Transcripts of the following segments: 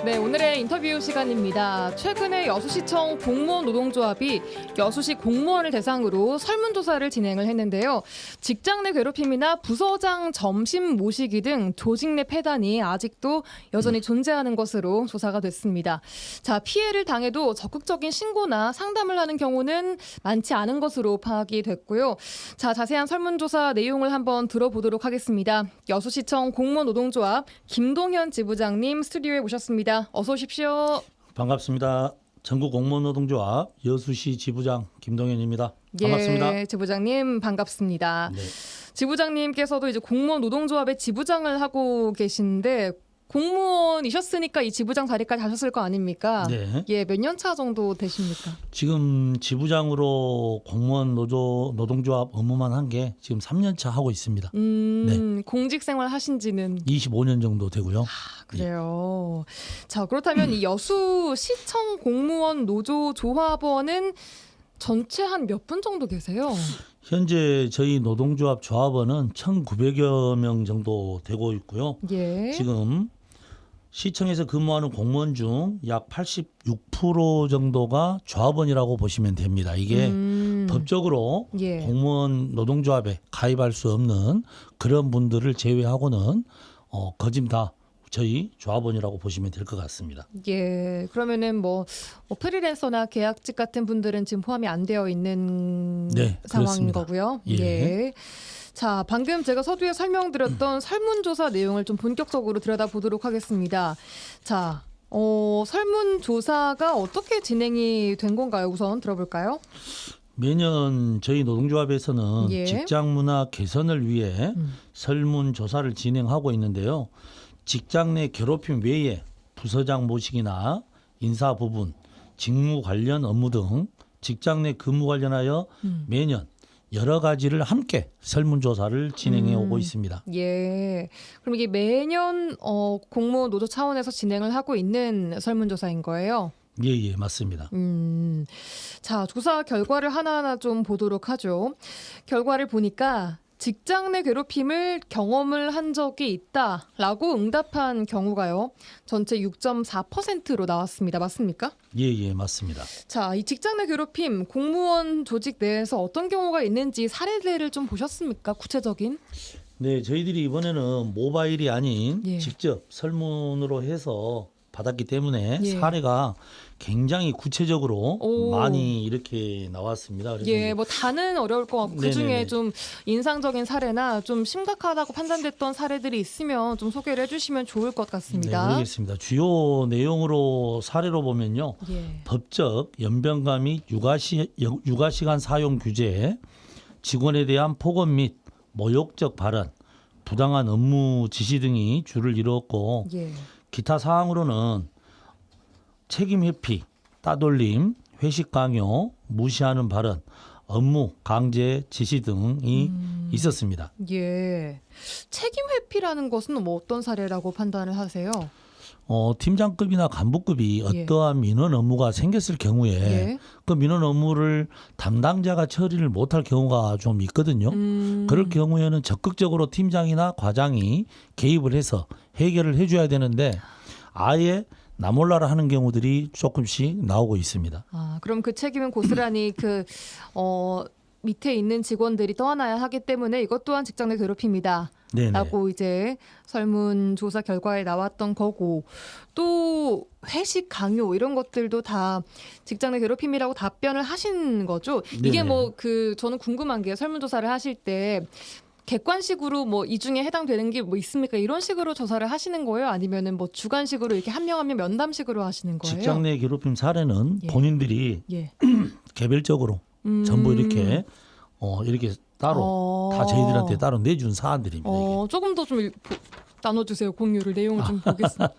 네, 오늘의 인터뷰 시간입니다. 최근에 여수시청 공무원 노동조합이 여수시 공무원을 대상으로 설문조사를 진행을 했는데요. 직장 내 괴롭힘이나 부서장 점심 모시기 등 조직 내 폐단이 아직도 여전히 존재하는 것으로 조사가 됐습니다. 자, 피해를 당해도 적극적인 신고나 상담을 하는 경우는 많지 않은 것으로 파악이 됐고요. 자, 자세한 설문조사 내용을 한번 들어보도록 하겠습니다. 여수시청 공무원 노동조합 김동현 지부장님 스튜디오에 모셨습니다. 어서 오십시오. 반갑습니다. 전국 공무원 노동조합 여수시 지부장 김동현입니다. 반갑습니다. 예, 지부장님 반갑습니다. 네. 지부장님께서도 이제 공무원 노동조합의 지부장을 하고 계신데 공무원이셨으니까 이 지부장 자리까지 하셨을 거 아닙니까? 네. 예, 몇 년 차 정도 되십니까? 지금 지부장으로 공무원 노동조합 업무만 한 게 지금 3년 차 하고 있습니다. 네. 공직 생활 하신 지는 25년 정도 되고요. 그래요. 자, 그렇다면 이 여수시청 공무원 노조 조합원은 전체 한 몇 분 정도 계세요? 현재 저희 노동조합 조합원은 1,900여 명 정도 되고 있고요. 예. 지금 시청에서 근무하는 공무원 중 약 86% 정도가 조합원이라고 보시면 됩니다. 이게 법적으로 예. 공무원 노동조합에 가입할 수 없는 그런 분들을 제외하고는 거진 다 저희 조합원이라고 보시면 될 것 같습니다. 예, 그러면은 뭐 프리랜서나 계약직 같은 분들은 지금 포함이 안 되어 있는 네, 상황인 그렇습니다. 거고요. 예. 자, 방금 제가 서두에 설명드렸던 설문조사 내용을 좀 본격적으로 들여다보도록 하겠습니다. 자, 설문조사가 어떻게 진행이 된 건가요? 우선 들어볼까요? 매년 저희 노동조합에서는 예. 직장 문화 개선을 위해 설문조사를 진행하고 있는데요. 직장 내 괴롭힘 외에 부서장 모시기나 인사 부분, 직무 관련 업무 등 직장 내 근무 관련하여 매년 여러 가지를 함께 설문조사를 진행해 오고 있습니다. 예. 그럼 이게 매년 공무원 노조 차원에서 진행을 하고 있는 설문조사인 거예요? 예, 맞습니다. 자, 조사 결과를 하나하나 좀 보도록 하죠. 결과를 보니까 직장 내 괴롭힘을 경험을 한 적이 있다라고 응답한 경우가요. 전체 6.4%로 나왔습니다. 맞습니까? 예, 맞습니다. 자, 이 직장 내 괴롭힘 공무원 조직 내에서 어떤 경우가 있는지 사례들을 좀 보셨습니까? 구체적인? 네, 저희들이 이번에는 모바일이 아닌 예. 직접 설문으로 해서 받았기 때문에 예. 사례가 굉장히 구체적으로 오. 많이 이렇게 나왔습니다. 그래서 예, 뭐 다는 어려울 것 같고 그 중에 네네네. 좀 인상적인 사례나 좀 심각하다고 판단됐던 사례들이 있으면 좀 소개를 해주시면 좋을 것 네, 같습니다. 모르겠습니다. 주요 내용으로 사례로 보면요. 예. 법적 연병가 및 육아시간 사용 규제, 직원에 대한 폭언 및 모욕적 발언, 부당한 업무 지시 등이 주를 이루었고 예. 기타 사항으로는 책임 회피, 따돌림, 회식 강요, 무시하는 발언, 업무 강제 지시 등이 있었습니다. 예. 책임 회피라는 것은 뭐 어떤 사례라고 판단을 하세요? 팀장급이나 간부급이 예. 어떠한 민원 업무가 생겼을 경우에 예. 그 민원 업무를 담당자가 처리를 못할 경우가 좀 있거든요. 그럴 경우에는 적극적으로 팀장이나 과장이 개입을 해서 해결을 해줘야 되는데 아예 나 몰라라 하는 경우들이 조금씩 나오고 있습니다. 아, 그럼 그 책임은 고스란히 밑에 있는 직원들이 떠안아야 하기 때문에 이것 또한 직장 내 괴롭힘이다. 네네. 라고 이제 설문조사 결과에 나왔던 거고 또 회식 강요 이런 것들도 다 직장 내 괴롭힘이라고 답변을 하신 거죠. 이게 네네. 뭐 저는 궁금한 게 설문조사를 하실 때 객관식으로 뭐 이 중에 해당되는 게 뭐 있습니까? 이런 식으로 조사를 하시는 거예요? 아니면은 뭐 주관식으로 이렇게 한 명 한 명 면담식으로 하시는 거예요? 직장 내 괴롭힘 사례는 예. 본인들이 예. 개별적으로 전부 이렇게 따로 다 저희들한테 따로 내준 사안들입니다. 이게. 조금 더 좀 나눠주세요. 공유를 내용을 좀 보겠습니다.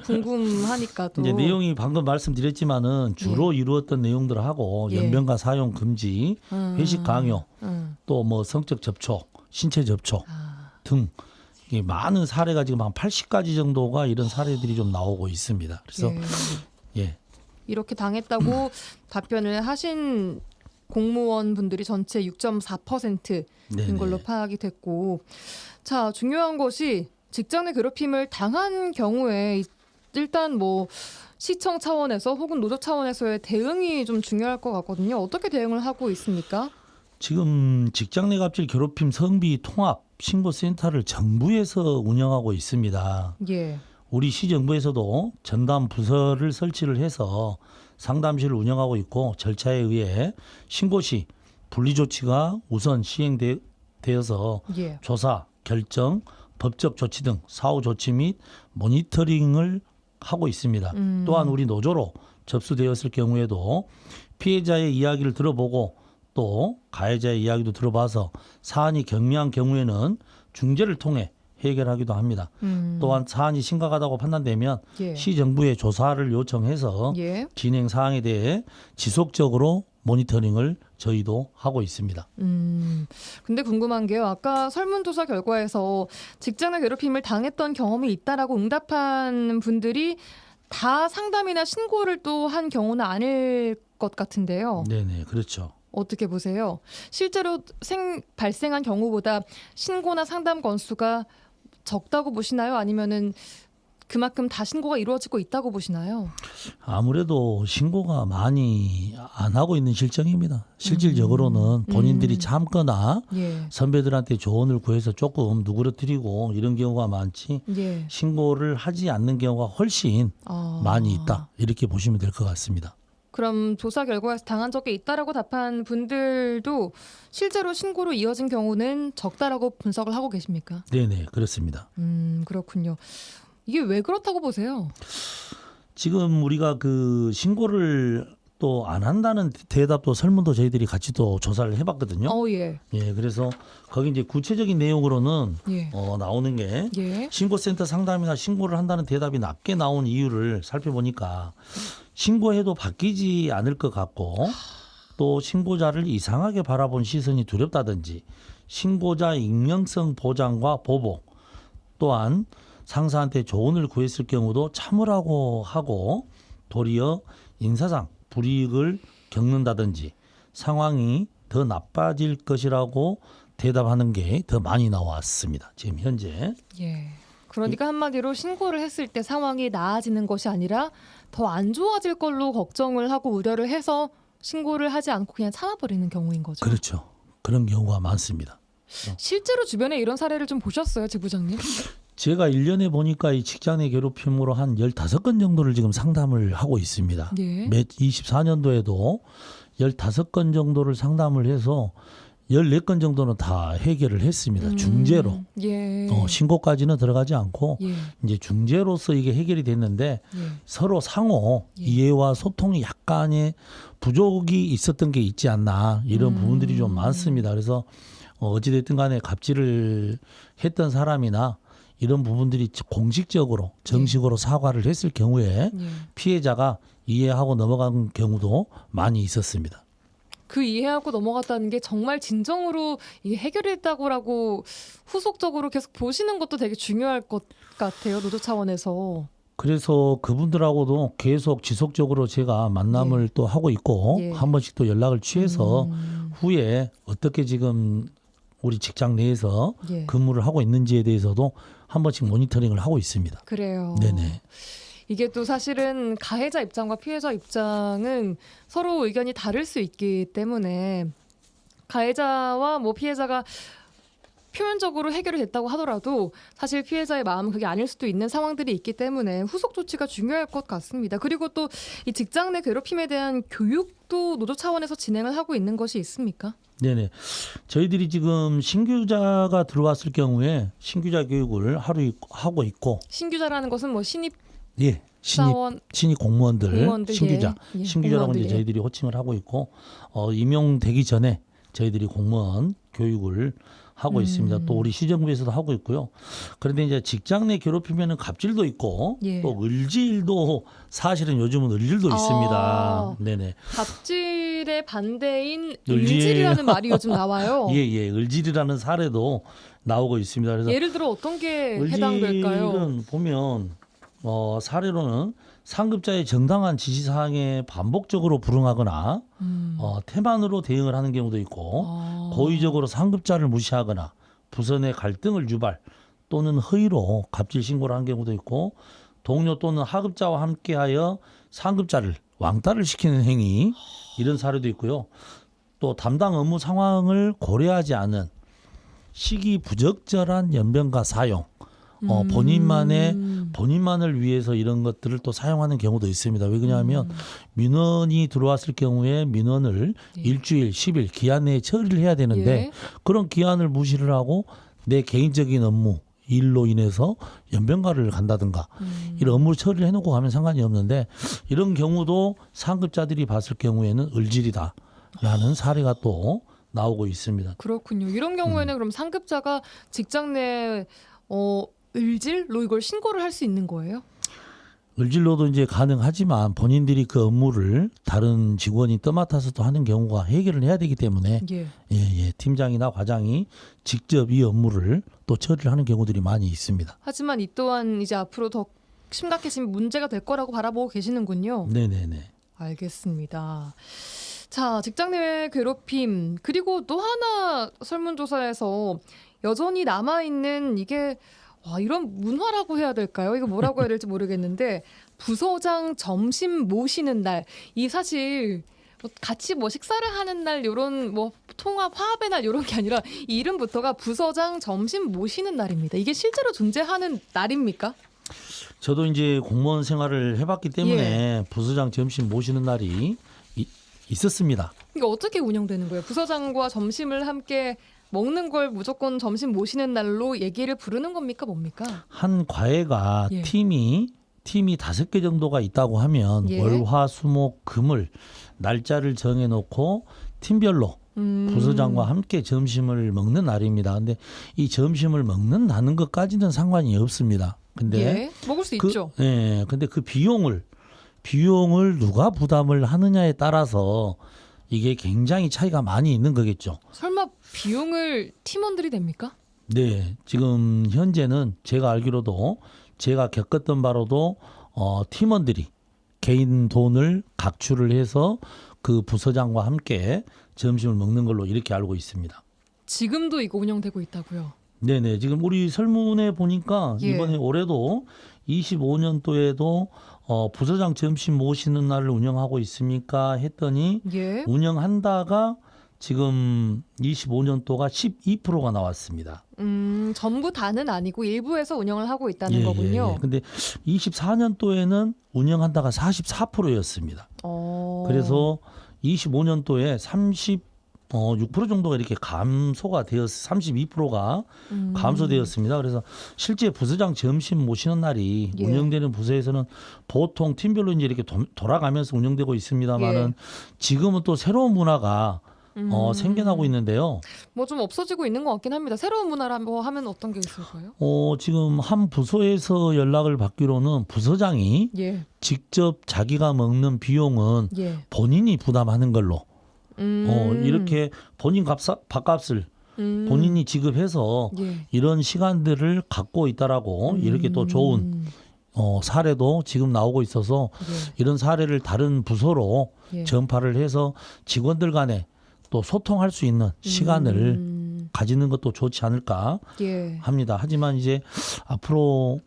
좀 궁금하니까 또. 이제 내용이 방금 말씀드렸지만은 주로 이루었던 내용들하고 예. 연병가 사용 금지, 회식 강요, 또 뭐 성적 접촉, 신체 접촉 등 이게 많은 사례가 지금 한 80가지 정도가 이런 사례들이 좀 나오고 있습니다. 그래서 예. 이렇게 당했다고 답변을 하신 공무원분들이 전체 6.4%인 네네. 걸로 파악이 됐고, 자, 중요한 것이 직장 내 괴롭힘을 당한 경우에 일단 뭐 시청 차원에서 혹은 노조 차원에서의 대응이 좀 중요할 것 같거든요. 어떻게 대응을 하고 있습니까? 지금 직장 내 갑질 괴롭힘 성비 통합 신고센터를 정부에서 운영하고 있습니다. 예. 우리 시정부에서도 전담 부서를 설치를 해서 상담실을 운영하고 있고 절차에 의해 신고 시 분리 조치가 우선 시행되어서 예. 조사, 결정, 법적 조치 등 사후 조치 및 모니터링을 하고 있습니다. 또한 우리 노조로 접수되었을 경우에도 피해자의 이야기를 들어보고 또 가해자의 이야기도 들어봐서 사안이 경미한 경우에는 중재를 통해 해결하기도 합니다. 또한 사안이 심각하다고 판단되면 예. 시정부에 조사를 요청해서 예. 진행 사항에 대해 지속적으로 모니터링을 저희도 하고 있습니다. 근데 궁금한 게요. 아까 설문조사 결과에서 직장 내 괴롭힘을 당했던 경험이 있다라고 응답한 분들이 다 상담이나 신고를 또 한 경우는 아닐 것 같은데요. 네네, 그렇죠. 어떻게 보세요? 실제로 발생한 경우보다 신고나 상담 건수가 적다고 보시나요? 아니면은 그만큼 다 신고가 이루어지고 있다고 보시나요? 아무래도 신고가 많이 안 하고 있는 실정입니다. 실질적으로는 본인들이 참거나 예. 선배들한테 조언을 구해서 조금 누그러뜨리고 이런 경우가 많지 예. 신고를 하지 않는 경우가 훨씬 많이 있다. 이렇게 보시면 될 것 같습니다. 그럼 조사 결과에서 당한 적이 있다라고 답한 분들도 실제로 신고로 이어진 경우는 적다라고 분석을 하고 계십니까? 네네, 그렇습니다. 그렇군요. 이게 왜 그렇다고 보세요? 지금 우리가 그 신고를 또 안 한다는 대답도 설문도 저희들이 같이 또 조사를 해봤거든요. 예. 예, 그래서 거기 이제 구체적인 내용으로는 예. 나오는 게 예. 신고센터 상담이나 신고를 한다는 대답이 낮게 나온 이유를 살펴보니까 신고해도 바뀌지 않을 것 같고 또 신고자를 이상하게 바라본 시선이 두렵다든지 신고자 익명성 보장과 보복 또한 상사한테 조언을 구했을 경우도 참으라고 하고 도리어 인사상 불이익을 겪는다든지 상황이 더 나빠질 것이라고 대답하는 게 더 많이 나왔습니다. 지금 현재. 예. 그러니까 한마디로 신고를 했을 때 상황이 나아지는 것이 아니라 더 안 좋아질 걸로 걱정을 하고 우려를 해서 신고를 하지 않고 그냥 참아버리는 경우인 거죠. 그렇죠. 그런 경우가 많습니다. 실제로 주변에 이런 사례를 좀 보셨어요, 지부장님? 제가 1년에 보니까 이 직장 내 괴롭힘으로 한 15건 정도를 지금 상담을 하고 있습니다. 예. 매 24년도에도 15건 정도를 상담을 해서 14건 정도는 다 해결을 했습니다. 중재로. 예. 신고까지는 들어가지 않고 예. 이제 중재로서 이게 해결이 됐는데 예. 서로 상호 예. 이해와 소통이 약간의 부족이 있었던 게 있지 않나 이런 부분들이 좀 많습니다. 그래서 어찌됐든 간에 갑질을 했던 사람이나 이런 부분들이 공식적으로 정식으로 사과를 했을 경우에 예. 피해자가 이해하고 넘어간 경우도 많이 있었습니다. 그 이해하고 넘어갔다는 게 정말 진정으로 이게 해결했다고라고 후속적으로 계속 보시는 것도 되게 중요할 것 같아요. 노조 차원에서. 그래서 그분들하고도 계속 지속적으로 제가 만남을 또 하고 있고 예. 한 번씩 또 연락을 취해서 후에 어떻게 지금 우리 직장 내에서 예. 근무를 하고 있는지에 대해서도 한 번씩 모니터링을 하고 있습니다. 그래요. 네네. 이게 또 사실은 가해자 입장과 피해자 입장은 서로 의견이 다를 수 있기 때문에 가해자와 뭐 피해자가 표면적으로 해결이 됐다고 하더라도 사실 피해자의 마음은 그게 아닐 수도 있는 상황들이 있기 때문에 후속 조치가 중요할 것 같습니다. 그리고 또 이 직장 내 괴롭힘에 대한 교육도 노조 차원에서 진행을 하고 있는 것이 있습니까? 네네. 저희들이 지금 신규자가 들어왔을 경우에 신규자 교육을 하고 있고 신규자라는 것은 뭐 신입 예, 사원 신입 공무원들 신규자 예. 신규자라고 공무원들, 이제 저희들이 호칭을 하고 있고 임용되기 전에 저희들이 공무원 교육을 하고 있습니다. 또 우리 시정부에서도 하고 있고요. 그런데 이제 직장 내 괴롭히면은 갑질도 있고 예. 또 을질도 사실은 요즘은 을질도 있습니다. 네네. 갑질의 반대인 을질. 을질이라는 말이 요즘 나와요. 예예. 을질이라는 사례도 나오고 있습니다. 그래서 예를 들어 어떤 게 해당될까요? 을질은 보면 사례로는 상급자의 정당한 지시사항에 반복적으로 불응하거나 태만으로 대응을 하는 경우도 있고 고의적으로 상급자를 무시하거나 부서 내 갈등을 유발 또는 허위로 갑질 신고를 하는 경우도 있고 동료 또는 하급자와 함께하여 상급자를 왕따를 시키는 행위 이런 사례도 있고요. 또 담당 업무 상황을 고려하지 않은 시기 부적절한 연변가 사용, 본인만을 위해서 이런 것들을 또 사용하는 경우도 있습니다. 왜 그러냐면 민원이 들어왔을 경우에 민원을 일주일, 10일 기한 내에 처리를 해야 되는데 예. 그런 기한을 무시를 하고 내 개인적인 업무, 일로 인해서 연변가를 간다든가 이런 업무를 처리를 해놓고 가면 상관이 없는데 이런 경우도 상급자들이 봤을 경우에는 을질이다라는 사례가 또 나오고 있습니다. 그렇군요. 이런 경우에는 그럼 상급자가 직장 내 을질로 이걸 신고를 할 수 있는 거예요? 을질로도 이제 가능하지만 본인들이 그 업무를 다른 직원이 떠맡아서 또 하는 경우가 해결을 해야 되기 때문에 예. 팀장이나 과장이 직접 이 업무를 또 처리를 하는 경우들이 많이 있습니다. 하지만 이 또한 이제 앞으로 더 심각해지면 문제가 될 거라고 바라보고 계시는군요. 네네네. 알겠습니다. 자, 직장 내 괴롭힘 그리고 또 하나 설문조사에서 여전히 남아있는 이게 이런 문화라고 해야 될까요? 이거 뭐라고 해야 될지 모르겠는데 부서장 점심 모시는 날, 이 사실 같이 식사를 하는 날 이런 통합 화합의 날 이런 게 아니라 이 이름부터가 부서장 점심 모시는 날입니다. 이게 실제로 존재하는 날입니까? 저도 이제 공무원 생활을 해봤기 때문에 부서장 점심 모시는 날이 있었습니다. 이게 어떻게 운영되는 거예요? 부서장과 점심을 함께 먹는 걸 무조건 점심 모시는 날로 얘기를 부르는 겁니까? 뭡니까? 한 과외가 팀이 5개 정도가 있다고 하면 월, 화, 수, 목, 금을 날짜를 정해놓고 팀별로 부서장과 함께 점심을 먹는 날입니다. 근데 이 점심을 먹는다는 것까지는 상관이 없습니다. 근데 먹을 수 있죠. 근데 그 비용을 누가 부담을 하느냐에 따라서 이게 굉장히 차이가 많이 있는 거겠죠. 설마 비용을 팀원들이 냅니까? 네, 지금 현재는 제가 알기로도 제가 겪었던 바로도 팀원들이 개인 돈을 각출을 해서 그 부서장과 함께 점심을 먹는 걸로 이렇게 알고 있습니다. 지금도 이거 운영되고 있다고요? 네네, 지금 우리 설문에 보니까 이번에 올해도 25년도에도 부서장 점심 모시는 날을 운영하고 있습니까? 했더니 운영한다가 지금 25년도가 12%가 나왔습니다. 전부 다는 아니고 일부에서 운영을 하고 있다는 거군요. 근데 24년도에는 운영한다가 44%였습니다. 그래서 25년도에 36% 정도가 이렇게 감소가 되었 32%가 감소되었습니다. 그래서 실제 부서장 점심 모시는 날이 운영되는 부서에서는 보통 팀별로 이제 이렇게 돌아가면서 운영되고 있습니다만은 지금은 또 새로운 문화가 생겨나고 있는데요. 좀 없어지고 있는 것 같긴 합니다. 새로운 문화라고 하면 어떤 게 있을까요? 지금 한 부서에서 연락을 받기로는 부서장이 직접 자기가 먹는 비용은 본인이 부담하는 걸로 이렇게 본인 밥값을 본인이 지급해서 이런 시간들을 갖고 있다라고 이렇게 또 좋은 사례도 지금 나오고 있어서 이런 사례를 다른 부서로 전파를 해서 직원들 간에 또 소통할 수 있는 시간을 가지는 것도 좋지 않을까 합니다. 하지만 이제 앞으로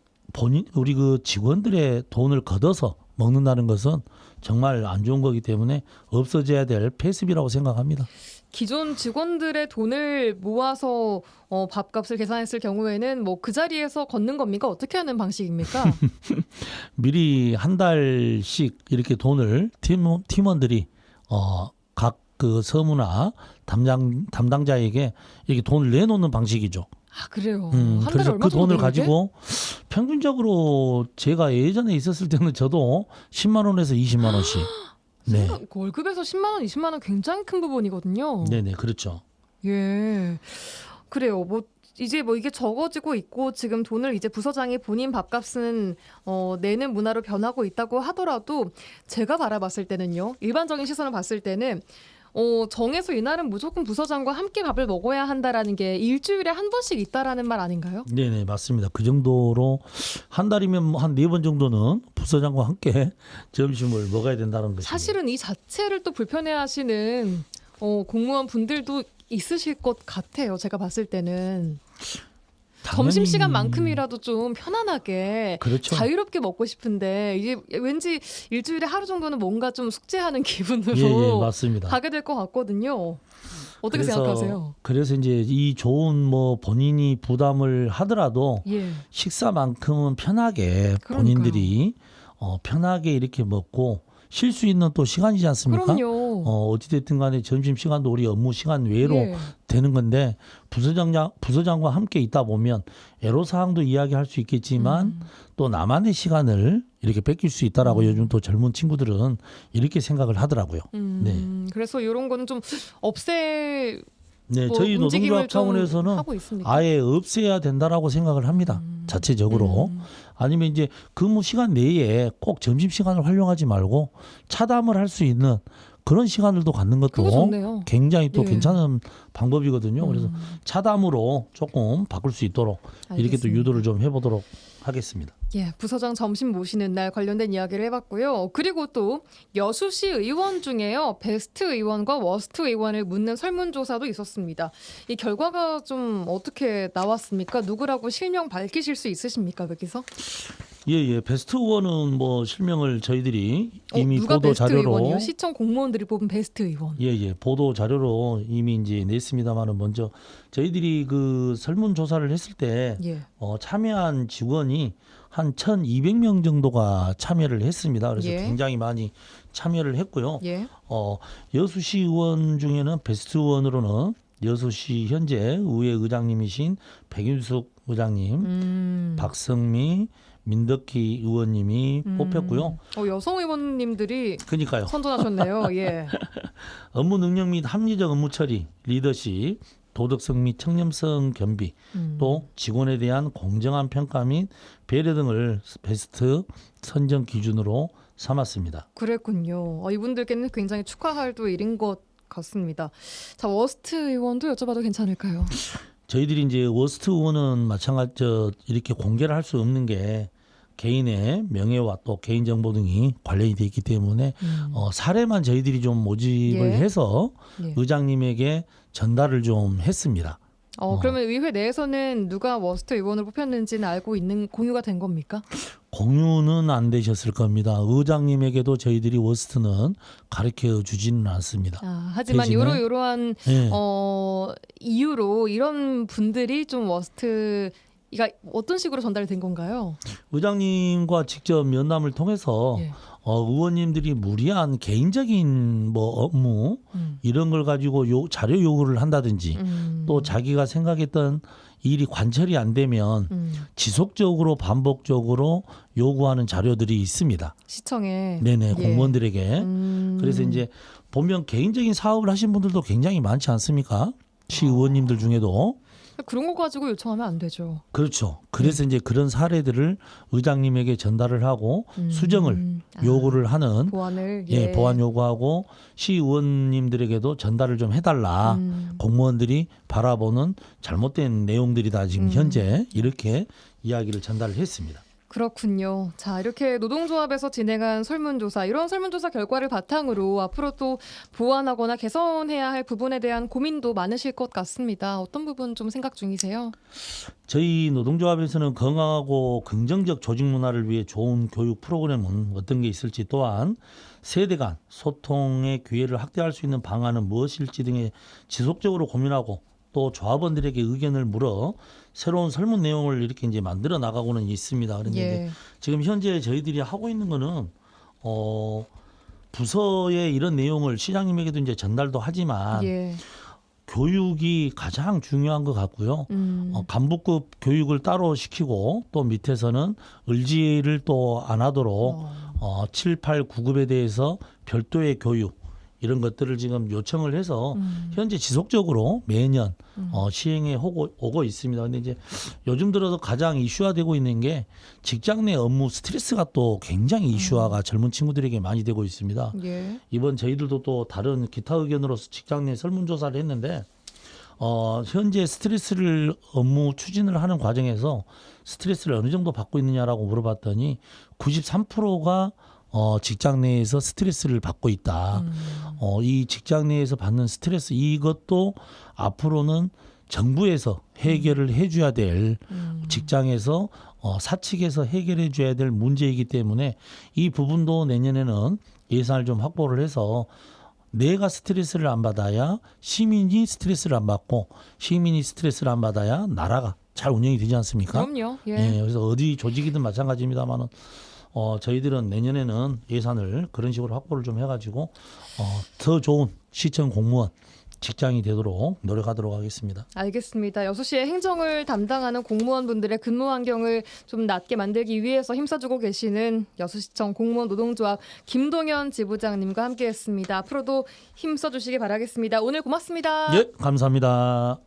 우리 그 직원들의 돈을 걷어서 먹는다는 것은 정말 안 좋은 거기 때문에 없어져야 될 폐습이라고 생각합니다. 기존 직원들의 돈을 모아서 밥값을 계산했을 경우에는 그 자리에서 걷는 겁니까? 어떻게 하는 방식입니까? 미리 한 달씩 이렇게 돈을 팀원들이 각 그 서무나 담당자에게 이렇게 돈을 내놓는 방식이죠. 아, 그래요. 그래서 그 돈을 가지고 평균적으로 제가 예전에 있었을 때는 저도 10만 원에서 20만 원씩. 월급에서 10만 원, 20만 원 굉장히 큰 부분이거든요. 네네, 그렇죠. 그래요. 이제 이게 적어지고 있고 지금 돈을 이제 부서장이 본인 밥값은 내는 문화로 변하고 있다고 하더라도 제가 바라봤을 때는요. 일반적인 시선을 봤을 때는 정해서 이날은 무조건 부서장과 함께 밥을 먹어야 한다라는 게 일주일에 한 번씩 있다라는 말 아닌가요? 네네, 맞습니다. 그 정도로 한 달이면 한 4번 정도는 부서장과 함께 점심을 먹어야 된다는 것입니다. 사실은 이 자체를 또 불편해하시는 공무원 분들도 있으실 것 같아요. 제가 봤을 때는. 점심 시간만큼이라도 좀 편안하게 그렇죠. 자유롭게 먹고 싶은데 이게 왠지 일주일에 하루 정도는 뭔가 좀 숙제하는 기분으로 예, 맞습니다. 가게 될 것 같거든요. 어떻게 그래서- 생각하세요? 그래서 이제 이 좋은 뭐 본인이 부담을 하더라도 예. 식사만큼은 편하게 본인들이 편하게 이렇게 먹고 쉴 수 있는 또 시간이지 않습니까? 그럼요. 어찌됐든 간에 점심시간도 우리 업무 시간 외로 예. 되는 건데 부서장과 함께 있다 보면 애로사항도 이야기할 수 있겠지만 또 나만의 시간을 이렇게 뺏길 수 있다라고 요즘 또 젊은 친구들은 이렇게 생각을 하더라고요. 그래서 이런 거는 좀 없애 네, 뭐 저희 움직임을 노동조합 좀 차원에서는 하고 있습니까? 아예 없애야 된다라고 생각을 합니다. 자체적으로. 아니면 이제 근무 시간 내에 꼭 점심 시간을 활용하지 말고 차담을 할 수 있는 그런 시간들도 갖는 그거 것도 좋네요. 굉장히 또 예. 괜찮은 방법이거든요. 그래서 차담으로 조금 바꿀 수 있도록 이렇게 또 알겠습니다. 유도를 좀 해보도록 하겠습니다. 예, 부서장 점심 모시는 날 관련된 이야기를 해봤고요. 그리고 또 여수시 의원 중에요. 베스트 의원과 워스트 의원을 묻는 설문조사도 있었습니다. 이 결과가 좀 어떻게 나왔습니까? 누구라고 실명 밝히실 수 있으십니까? 여기서? 예. 베스트 의원은 뭐 실명을 저희들이 이미 누가 보도 베스트 자료로 의원이요? 시청 공무원들이 뽑은 베스트 의원. 예. 보도 자료로 이미 이제 냈습니다만은 먼저 저희들이 그 설문 조사를 했을 때 예. 참여한 직원이 한 1,200명 정도가 참여를 했습니다. 그래서 예. 굉장히 많이 참여를 했고요. 예. 여수시 의원 중에는 베스트 의원으로는 여수시 현재 의회 의장님이신 백윤숙 의장님, 박성미, 민덕희 의원님이 뽑혔고요. 여성 의원님들이 그러니까요. 선전하셨네요. 예. 업무 능력 및 합리적 업무 처리, 리더십, 도덕성 및 청렴성 겸비, 또 직원에 대한 공정한 평가 및 배려 등을 베스트 선정 기준으로 삼았습니다. 그랬군요. 이분들께는 굉장히 축하할 또 일인 것 같습니다. 자, 워스트 의원도 여쭤봐도 괜찮을까요? 저희들이 이제 워스트 의원은 마찬가지 이렇게 공개를 할 수 없는 게 개인의 명예와 또 개인정보 등이 관련이 돼 있기 때문에 사례만 저희들이 좀 모집을 예. 해서 예. 의장님에게 전달을 좀 했습니다. 그러면 의회 내에서는 누가 워스트 의원을 뽑혔는지는 알고 있는 공유가 된 겁니까? 공유는 안 되셨을 겁니다. 의장님에게도 저희들이 워스트는 가르쳐 주지는 않습니다. 하지만 대신에- 요러한 예. 이유로 이런 분들이 좀 워스트 이가 어떤 식으로 전달이 된 건가요? 의장님과 직접 면담을 통해서 예. 의원님들이 무리한 개인적인 뭐 업무 이런 걸 가지고 자료 요구를 한다든지 또 자기가 생각했던 일이 관철이 안 되면 지속적으로 반복적으로 요구하는 자료들이 있습니다. 시청에 네네, 예. 공무원들에게. 그래서 이제 보면 개인적인 사업을 하신 분들도 굉장히 많지 않습니까? 시의원님들 중에도. 그런 거 가지고 요청하면 안 되죠. 그렇죠. 그래서 이제 그런 사례들을 의장님에게 전달을 하고 수정을 요구를 하는 보완을 보완 요구하고 시의원님들에게도 전달을 좀 해달라. 공무원들이 바라보는 잘못된 내용들이다. 지금 현재 이렇게 이야기를 전달을 했습니다. 그렇군요. 자, 이렇게 노동조합에서 진행한 설문조사, 이런 설문조사 결과를 바탕으로 앞으로 또 보완하거나 개선해야 할 부분에 대한 고민도 많으실 것 같습니다. 어떤 부분 좀 생각 중이세요? 저희 노동조합에서는 건강하고 긍정적 조직 문화를 위해 좋은 교육 프로그램은 어떤 게 있을지, 또한 세대 간 소통의 기회를 확대할 수 있는 방안은 무엇일지 등에 지속적으로 고민하고 또 조합원들에게 의견을 물어 새로운 설문 내용을 이렇게 이제 만들어 나가고는 있습니다. 그런데 예. 이제 지금 현재 저희들이 하고 있는 거는 부서의 이런 내용을 시장님에게도 이제 전달도 하지만 예. 교육이 가장 중요한 것 같고요. 간부급 교육을 따로 시키고 또 밑에서는 을지를 또 안 하도록 7, 8, 9급에 대해서 별도의 교육 이런 것들을 지금 요청을 해서 현재 지속적으로 매년 시행해 오고 있습니다. 근데 이제 요즘 들어서 가장 이슈화되고 있는 게 직장 내 업무 스트레스가 또 굉장히 이슈화가 젊은 친구들에게 많이 되고 있습니다. 예. 이번 저희들도 또 다른 기타 의견으로서 직장 내 설문조사를 했는데 현재 스트레스를 업무 추진을 하는 과정에서 스트레스를 어느 정도 받고 있느냐라고 물어봤더니 93%가 직장 내에서 스트레스를 받고 있다. 이 직장 내에서 받는 스트레스, 이것도 앞으로는 정부에서 해결을 해줘야 될 직장에서 사측에서 해결해 줘야 될 문제이기 때문에 이 부분도 내년에는 예산을 좀 확보를 해서 내가 스트레스를 안 받아야 시민이 스트레스를 안 받고 시민이 스트레스를 안 받아야 나라가 잘 운영이 되지 않습니까? 그럼요. 예. 예, 그래서 어디 조직이든 마찬가지입니다만은 저희들은 내년에는 예산을 그런 식으로 확보를 좀 해가지고 더 좋은 시청 공무원 직장이 되도록 노력하도록 하겠습니다. 알겠습니다. 여수시의 행정을 담당하는 공무원분들의 근무 환경을 좀 낮게 만들기 위해서 힘써주고 계시는 여수시청 공무원 노동조합 김동현 지부장님과 함께했습니다. 앞으로도 힘써주시기 바라겠습니다. 오늘 고맙습니다. 예, 감사합니다.